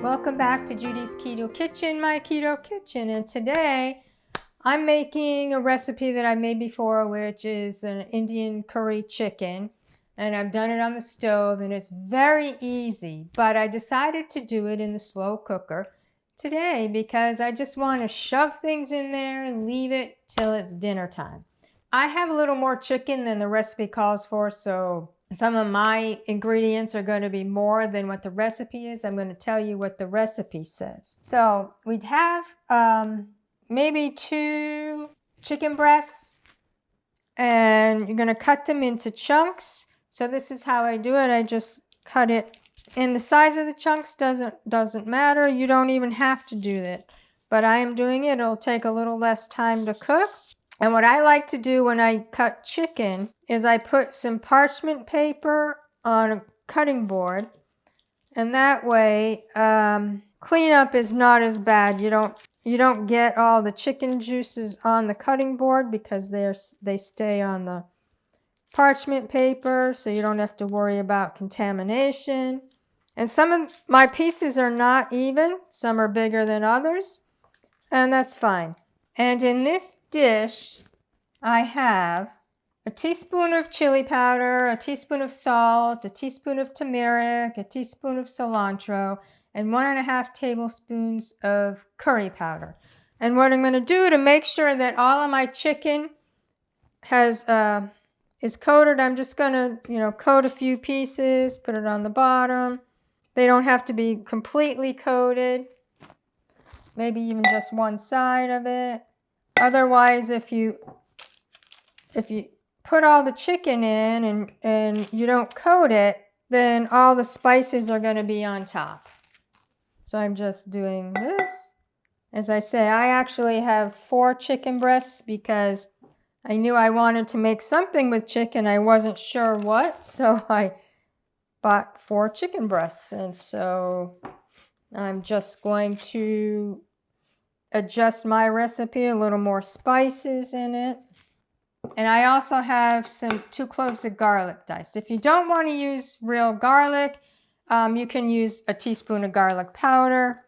welcome back to Judy's Keto Kitchen, my keto kitchen. And today I'm making a recipe that I made before, which is an Indian curry chicken. And I've done it on the stove and it's very easy, but I decided to do it in the slow cooker today because I just want to shove things in there and leave it till it's dinner time. I have a little more chicken than the recipe calls for, so some of my ingredients are going to be more than what the recipe is. I'm going to tell you what the recipe says. So we'd have maybe 2 chicken breasts, and you're going to cut them into chunks. So this is how I do it. I just cut it, and the size of the chunks doesn't matter. You don't even have to do that, but I am doing it. It'll take a little less time to cook. And what I like to do when I cut chicken is I put some parchment paper on a cutting board, and that way cleanup is not as bad. You don't get all the chicken juices on the cutting board because they stay on the parchment paper, so you don't have to worry about contamination. And some of my pieces are not even. Some are bigger than others, and that's fine. And in this dish, I have a teaspoon of chili powder, a teaspoon of salt, a teaspoon of turmeric, a teaspoon of cilantro, and 1.5 tablespoons of curry powder. And what I'm going to do to make sure that all of my chicken is coated, I'm just going to, coat a few pieces, put it on the bottom. They don't have to be completely coated. Maybe even just one side of it. Otherwise, if you put all the chicken in and you don't coat it, then all the spices are going to be on top. So I'm just doing this. As I say, I actually have 4 chicken breasts because I knew I wanted to make something with chicken. I wasn't sure what, so I bought 4 chicken breasts. And so I'm just going to adjust my recipe, a little more spices in it. And I also have 2 cloves of garlic diced. If you don't want to use real garlic, you can use a teaspoon of garlic powder.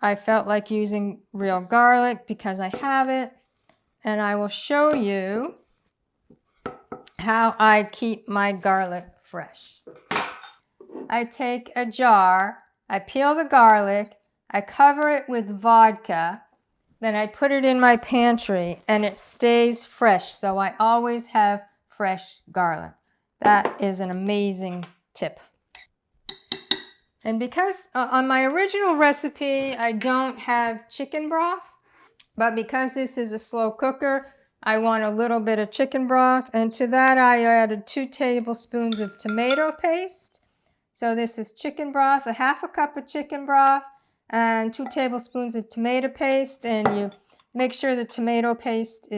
I felt like using real garlic because I have it. And I will show you how I keep my garlic fresh. I take a jar, I peel the garlic, I cover it with vodka, then I put it in my pantry and it stays fresh. So I always have fresh garlic. That is an amazing tip. And because on my original recipe, I don't have chicken broth, but because this is a slow cooker, I want a little bit of chicken broth. And to that, I added 2 tablespoons of tomato paste. So this is chicken broth, 1/2 cup of chicken broth, and 2 tablespoons of tomato paste. And you make sure the tomato paste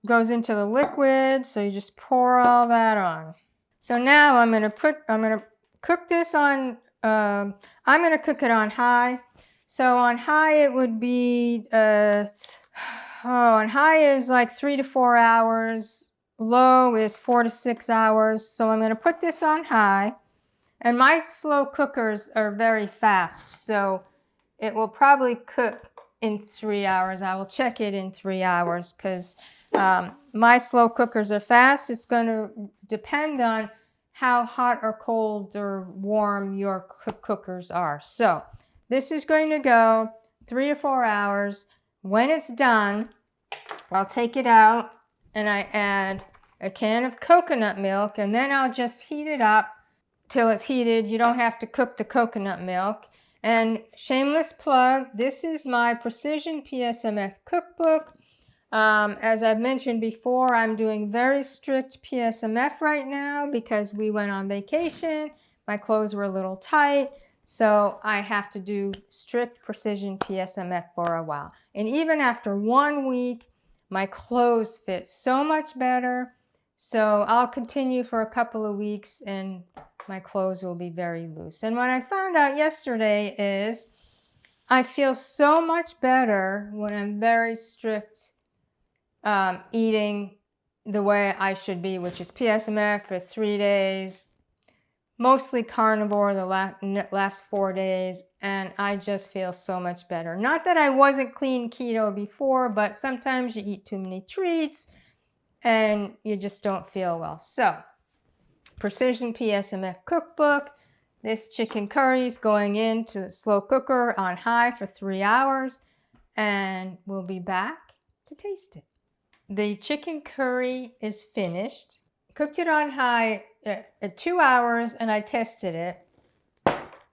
goes into the liquid. So you just pour all that on. So now I'm going to cook this on, I'm going to cook it on high. So on high it would be, on high is like 3 to 4 hours. Low is 4 to 6 hours. So I'm going to put this on high. And my slow cookers are very fast. So it will probably cook in 3 hours. I will check it in 3 hours because my slow cookers are fast. It's going to depend on how hot or cold or warm your cookers are. So this is going to go 3 to 4 hours. When it's done, I'll take it out and I add a can of coconut milk, and then I'll just heat it up till it's heated. You don't have to cook the coconut milk. And shameless plug, this is my Precision PSMF cookbook. As I've mentioned before, I'm doing very strict PSMF right now because we went on vacation. My clothes were a little tight, so I have to do strict Precision PSMF for a while. And even after 1 week, my clothes fit so much better. So I'll continue for a couple of weeks and my clothes will be very loose. And what I found out yesterday is I feel so much better when I'm very strict eating the way I should be, which is PSMF for 3 days, mostly carnivore the last 4 days, and I just feel so much better. Not that I wasn't clean keto before, but sometimes you eat too many treats and you just don't feel well. So, Precision PSMF cookbook. This chicken curry is going into the slow cooker on high for 3 hours, and we'll be back to taste it. The chicken curry is finished. Cooked it on high at 2 hours, and I tested it.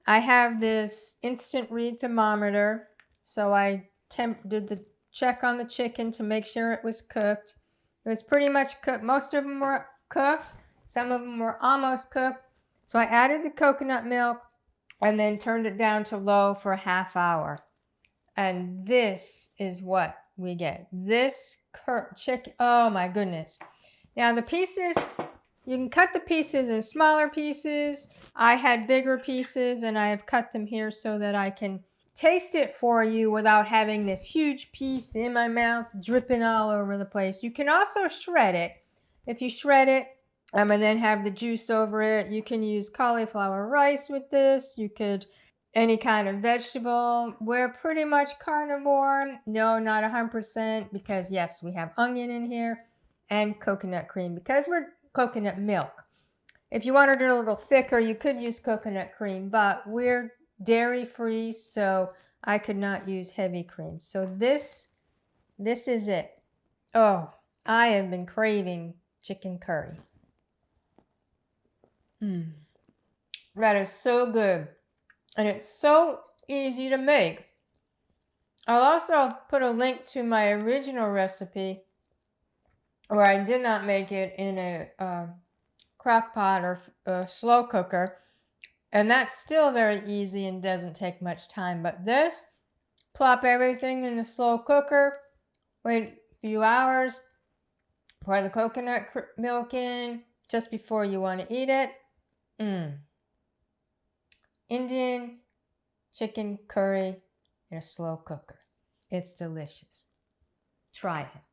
I have this instant read thermometer, so I did the check on the chicken to make sure it was cooked. It was pretty much cooked. Most of them were cooked. Some of them were almost cooked. So I added the coconut milk and then turned it down to low for a half hour. And this is what we get. This chicken, oh my goodness. Now the pieces, you can cut the pieces in smaller pieces. I had bigger pieces and I have cut them here so that I can taste it for you without having this huge piece in my mouth dripping all over the place. You can also shred it. If you shred it and then have the juice over it, you can use cauliflower rice with this. You could any kind of vegetable. We're pretty much carnivore. No, not 100% because yes, we have onion in here and coconut cream because we're coconut milk. If you wanted it a little thicker, you could use coconut cream, but we're dairy free, so I could not use heavy cream. So this is it. Oh, I have been craving chicken curry. That is so good. And it's so easy to make. I'll also put a link to my original recipe where I did not make it in a crock pot or a slow cooker. And that's still very easy and doesn't take much time. But this, plop everything in the slow cooker, wait a few hours, pour the coconut milk in just before you want to eat it. Indian chicken curry in a slow cooker. It's delicious. Try it.